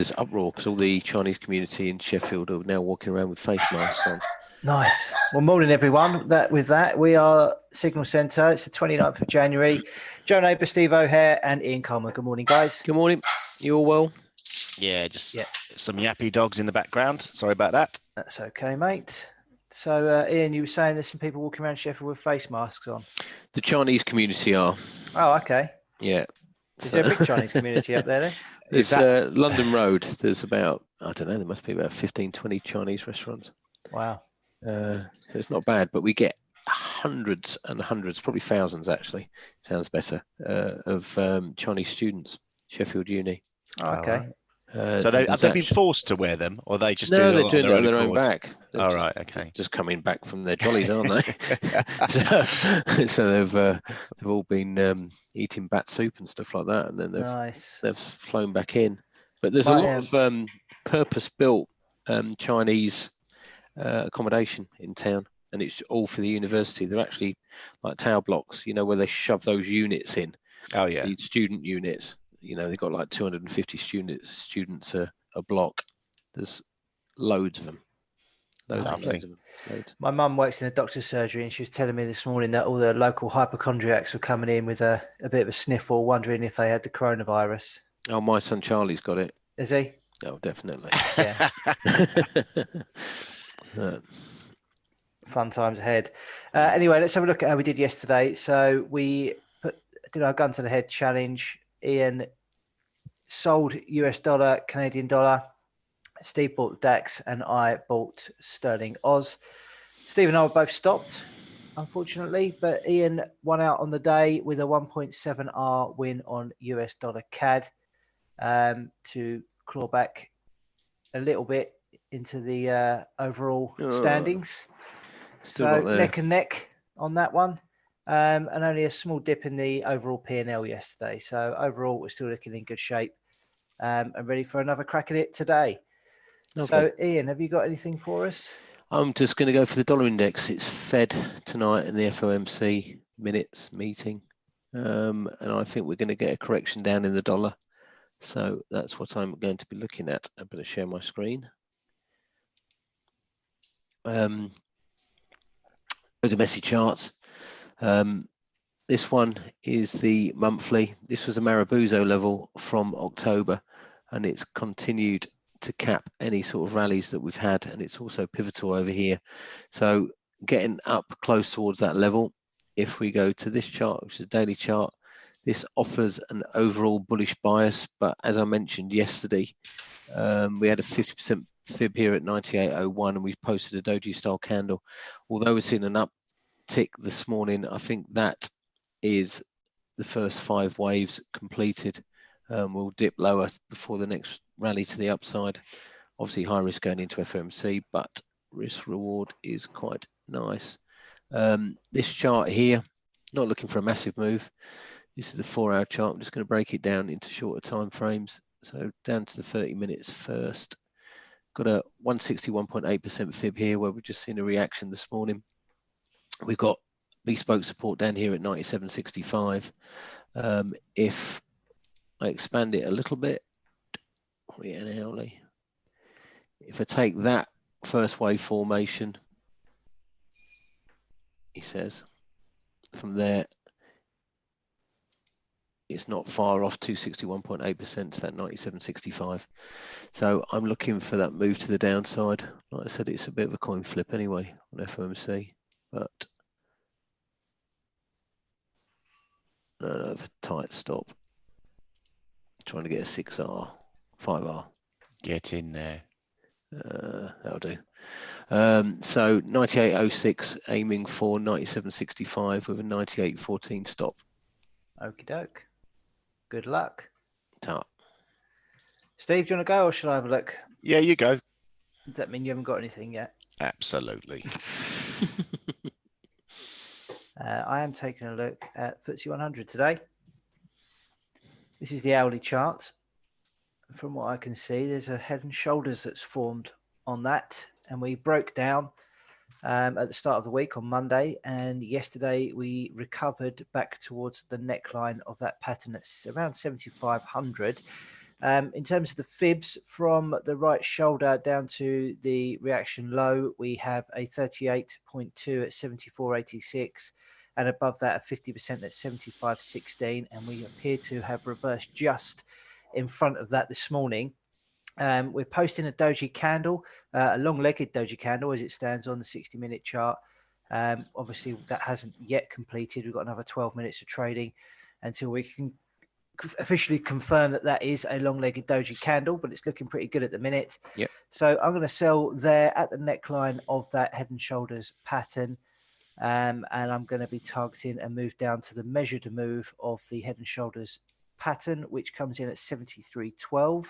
There's uproar because all the Chinese community in Sheffield are now walking around with face masks on. Nice. Well, morning, everyone. With that, we are Signal Centre. It's the 29th of January. Joe Neighbour, Steve O'Hare, and Ian Coleman. Good morning, guys. Good morning. You all well? Yeah, just some yappy dogs in the background. Sorry about that. That's okay, mate. So, Ian, you were saying there's some people walking around Sheffield with face masks on. The Chinese community are. Oh, okay. Yeah. Is there a big Chinese community up there then? There's London Road. There's about, I don't know, there must be about 15, 20 Chinese restaurants. Wow. So it's not bad, but we get hundreds and hundreds, probably thousands actually, sounds better, of Chinese students, Sheffield Uni. Oh, okay. So have they been forced to wear them, or they just they're doing it on their own back. All right, okay. Just coming back from their jollies, aren't they? so they've all been eating bat soup and stuff like that, and then they've flown back in. But there's a lot of purpose-built Chinese accommodation in town, and it's all for the university. They're actually like tower blocks, where they shove those units in. Oh yeah, the student units. They've got like 250 students a block. There's loads of them. Loads of them. My mum works in a doctor's surgery, and she was telling me this morning that all the local hypochondriacs were coming in with a bit of a sniffle, wondering if they had the coronavirus. Oh, my son Charlie's got it. Is he? Oh, definitely. Yeah. Fun times ahead. Anyway, let's have a look at how we did yesterday. So we did our gun to the head challenge. Ian sold US dollar, Canadian dollar. Steve bought the DAX and I bought sterling Oz. Steve and I were both stopped, unfortunately, but Ian won out on the day with a 1.7R win on US dollar CAD to claw back a little bit into the overall standings. So neck and neck on that one. And only a small dip in the overall P&L yesterday. So overall, we're still looking in good shape and ready for another crack at it today. Okay. So, Ian, have you got anything for us? I'm just going to go for the dollar index. It's Fed tonight in the FOMC minutes meeting. And I think we're going to get a correction down in the dollar. So that's what I'm going to be looking at. I'm going to share my screen. The messy charts. This one is the monthly. This was a Marabuzzo level from October, and it's continued to cap any sort of rallies that we've had, and it's also pivotal over here. So getting up close towards that level. If we go to this chart, which is a daily chart, this offers an overall bullish bias, but as I mentioned yesterday, we had a 50% fib here at 98.01, and we've posted a doji style candle. Although we're seeing an uptick this morning, I think that is the first 5 waves completed. We'll dip lower before the next rally to the upside. Obviously high risk going into FOMC, but risk reward is quite nice. This chart here, not looking for a massive move. This is the 4-hour chart. I'm just going to break it down into shorter time frames. So down to the 30 minutes first. Got a 161.8% fib here, where we've just seen a reaction this morning. We've got bespoke support down here at 97.65. If I expand it a little bit, if I take that first wave formation, he says, from there, it's not far off 261.8% to that 97.65. So I'm looking for that move to the downside. Like I said, it's a bit of a coin flip anyway on FOMC, but a tight stop. Trying to get a 6R, 5R. Get in there. That'll do. So 98.06 aiming for 97.65 with a 98.14 stop. Okie doke. Good luck. Ta. Steve, do you want to go or shall I have a look? Yeah, you go. Does that mean you haven't got anything yet? Absolutely. I am taking a look at FTSE 100 today. This is the hourly chart. From what I can see, there's a head and shoulders that's formed on that. And we broke down at the start of the week on Monday. And yesterday we recovered back towards the neckline of that pattern. It's around 7,500. In terms of the fibs, from the right shoulder down to the reaction low, we have a 38.2 at 74.86, and above that a 50% at 75.16, and we appear to have reversed just in front of that this morning. We're posting a doji candle, a long-legged doji candle as it stands on the 60-minute chart. Obviously, that hasn't yet completed. We've got another 12 minutes of trading until we can officially confirm that that is a long-legged doji candle, but it's looking pretty good at the minute. Yep. So I'm going to sell there at the neckline of that head and shoulders pattern. And I'm going to be targeting a move down to the measured move of the head and shoulders pattern, which comes in at 73.12.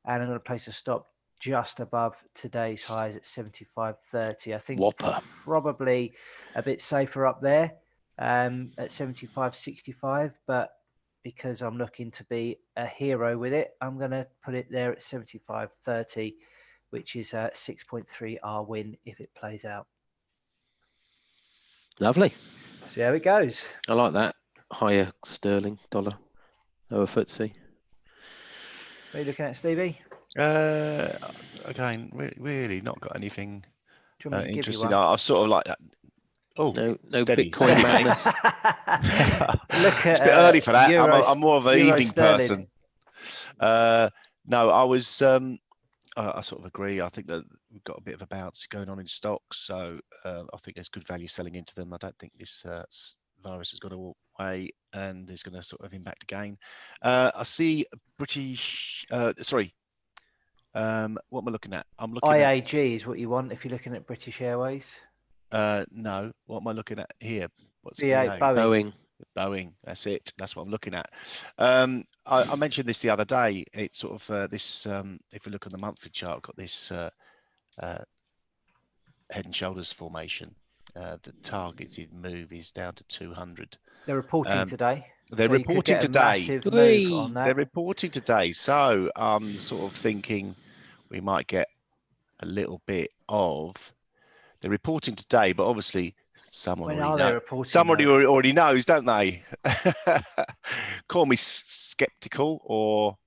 And I'm going to place a stop just above today's highs at 75.30. I think Whopper. Probably a bit safer up there at 75.65, but because I'm looking to be a hero with it, I'm going to put it there at 75.30, which is a 6.3 R win if it plays out. Lovely. See how it goes. I like that. Higher sterling dollar, lower FTSE. What are you looking at, Stevie? Again, really not got anything Do you want me to give you interesting. one? I've sort of like, No steady. Bitcoin madness. Look at, it's a bit early for that. Euro, I'm more of an Euro evening sterling. person. No, I was. I sort of agree. I think that we've got a bit of a bounce going on in stocks, so I think there's good value selling into them. I don't think this virus has gone away and is going to sort of impact again. I see British. Sorry. What am I looking at? I'm looking IAG is what you want if you're looking at British Airways. No. What am I looking at here? What's BA, BA? Boeing. Boeing. That's it. That's what I'm looking at. I mentioned this the other day. It's sort of this. If we look on the monthly chart, got this head and shoulders formation. The targeted move is down to 200. They're reporting today. They're so reporting today. Massive move on that. They're reporting today. So I'm sort of thinking we might get a little bit of. They're reporting today, but obviously someone already knows, don't they? Call me skeptical or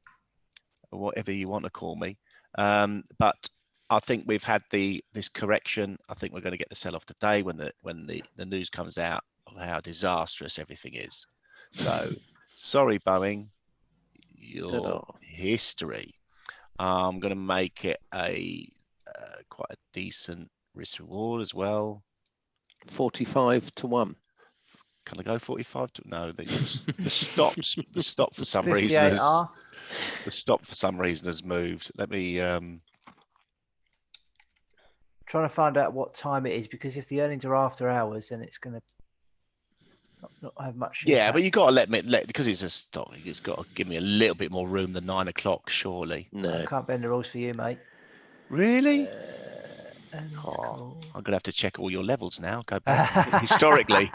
whatever you want to call me, but I think we've had this correction. I think we're going to get the sell-off today when the news comes out of how disastrous everything is. So sorry, Boeing, your history. I'm going to make it a quite a decent risk reward as well. 45 to 1. Can I go 45 to no? The stop for some reason has moved. Let me trying to find out what time it is, because if the earnings are after hours, then it's going to not have much impact. Yeah, but you got to let because it's a stock. It's got to give me a little bit more room than 9 o'clock, surely. No, I can't bend the rules for you, mate. Really? Cool. I'm gonna have to check all your levels now. Go back historically.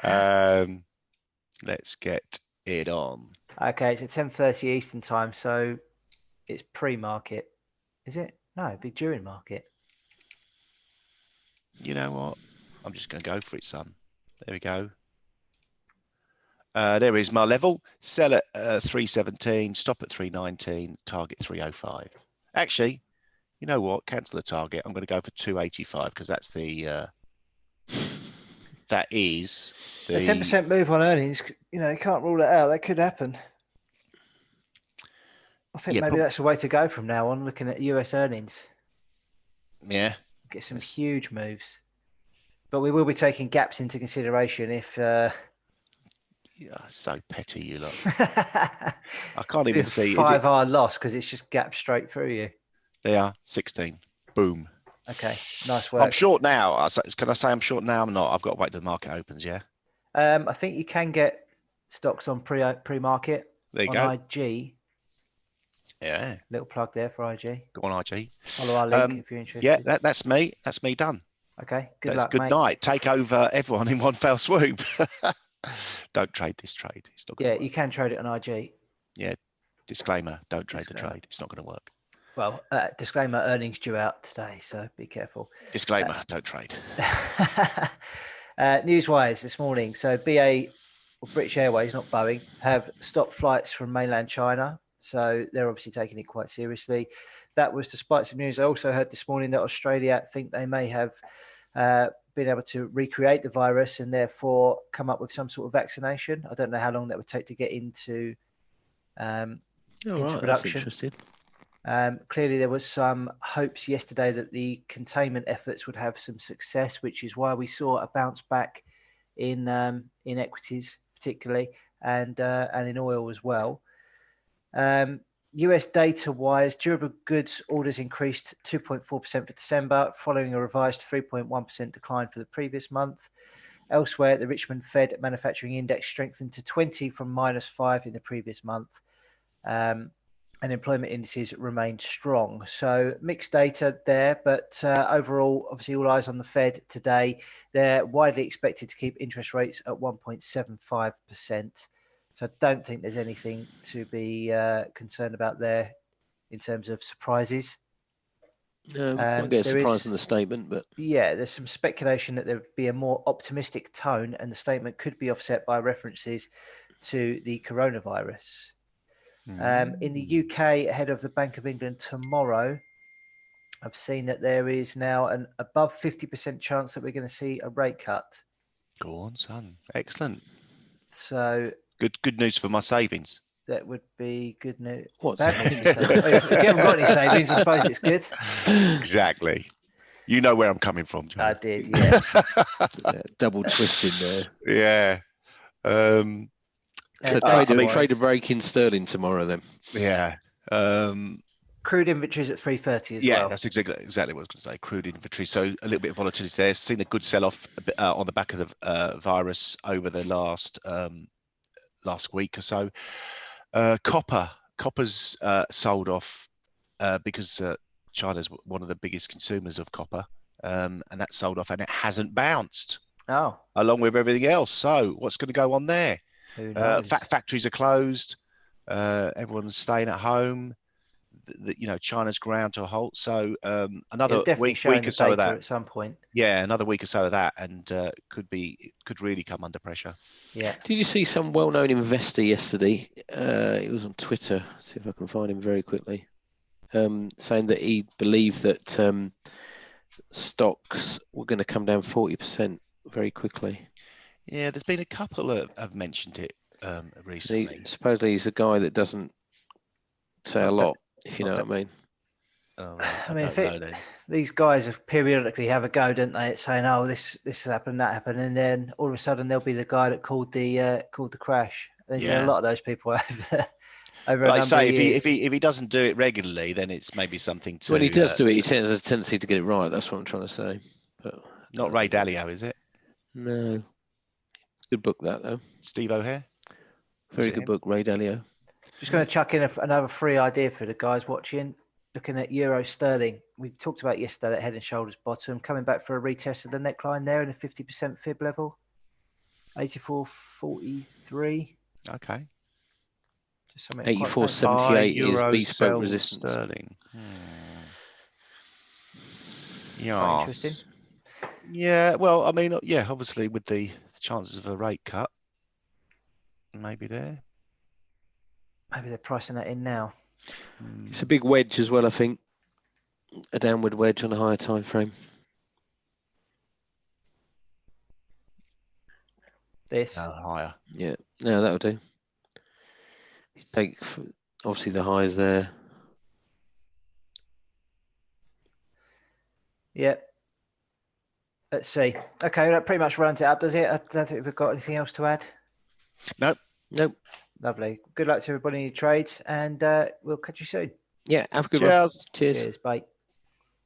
Let's get it on. Okay, it's at 10:30 Eastern time, so it's pre-market. Is it? No, it'd be during market. You know what? I'm just going to go for it, son. There we go. There is my level. Sell at 317, stop at 319, target 305. Actually, you know what? Cancel the target. I'm going to go for 285 because that's the that is the 10% move on earnings. You know, you can't rule it out. That could happen. I think maybe that's the way to go from now on, looking at US earnings. Yeah. Get some huge moves. But we will be taking gaps into consideration if... Yeah, so petty, you lot. I can't even see... 5R loss because it's just gapped straight through you. They are 16. Boom. Okay, nice work. I'm short now. Can I say I'm short now? I'm not. I've got to wait till the market opens, yeah? I think you can get stocks on pre-market. There you on go. IG. Yeah. Little plug there for IG. Go on, IG. Follow our link if you're interested. Yeah, that's me. That's me done. Okay, good luck, good mate. night. Take over everyone in one fell swoop. Don't trade this trade. It's not you can trade it on IG. Yeah. Disclaimer, don't trade the trade. It's not going to work. Well, disclaimer, earnings due out today, so be careful. Disclaimer, don't trade. News-wise this morning, so BA British Airways, not Boeing, have stopped flights from mainland China. So they're obviously taking it quite seriously. That was despite some news. I also heard this morning that Australia think they may have been able to recreate the virus and therefore come up with some sort of vaccination. I don't know how long that would take to get into production. That's interesting. Clearly, there was some hopes yesterday that the containment efforts would have some success, which is why we saw a bounce back in equities, particularly, and in oil as well. US data-wise, durable goods orders increased 2.4% for December, following a revised 3.1% decline for the previous month. Elsewhere, the Richmond Fed Manufacturing Index strengthened to 20 from -5 in the previous month. And employment indices remained strong. So mixed data there, but overall, obviously all eyes on the Fed today. They're widely expected to keep interest rates at 1.75%. So I don't think there's anything to be concerned about there in terms of surprises. No, I get a surprise in the statement, but yeah, there's some speculation that there would be a more optimistic tone, and the statement could be offset by references to the coronavirus. In the UK, ahead of the Bank of England tomorrow, I've seen that there is now an above 50% chance that we're going to see a rate cut. Go on, son. Excellent. So good news for my savings. That would be good news. What's bad news for savings? If you haven't got any savings, I suppose it's good. Exactly. You know where I'm coming from, Joe. I did, yeah. Double twisting there. Yeah. So trade a break in sterling tomorrow then. Yeah. Crude inventories at 330 as well. Yeah, that's exactly what I was going to say. Crude inventory. So a little bit of volatility there. Seen a good sell-off on the back of the virus over the last week or so. Copper's sold off because China's one of the biggest consumers of copper, and that's sold off, and it hasn't bounced. Oh. Along with everything else. So what's going to go on there? Who knows? Factories are closed. Everyone's staying at home. China's ground to a halt. So another week or so of that at some point. Yeah, another week or so of that, and could really come under pressure. Yeah. Did you see some well-known investor yesterday? It was on Twitter. See if I can find him very quickly. Saying that he believed that stocks were going to come down 40% very quickly. Yeah, there's been a couple have mentioned it recently. Supposedly he's a guy that doesn't say a lot, if you know what I mean. I mean, these guys periodically have a go, don't they? At saying, "Oh, this happened, that happened," and then all of a sudden they'll be the guy that called the crash. There's a lot of those people over like I say, if he doesn't do it regularly, then it's maybe something to. When he does do it, he has a tendency to get it right. That's what I'm trying to say. But not Ray Dalio, is it? No. Good book that though. Steve O'Hare. Very good book, Ray Dalio. Just going to chuck in another free idea for the guys watching. Looking at Euro Sterling, we talked about yesterday that Head and Shoulders bottom, coming back for a retest of the neckline there in a 50% fib level, 84.43. Okay. 84.78 is bespoke resistance. Sterling. Yeah. Interesting. Yeah. Well, I mean, yeah. Obviously, with the chances of a rate cut, maybe there. Maybe they're pricing that in now. It's a big wedge as well, I think. A downward wedge on a higher time frame. This? Higher. Yeah, no, that'll do. You take, obviously, the highs there. Yeah. Let's see. Okay, that pretty much runs it up, does it? I don't think we've got anything else to add. Nope. Lovely. Good luck to everybody in your trades, and we'll catch you soon. Yeah, have a good one. Cheers. Cheers. Bye.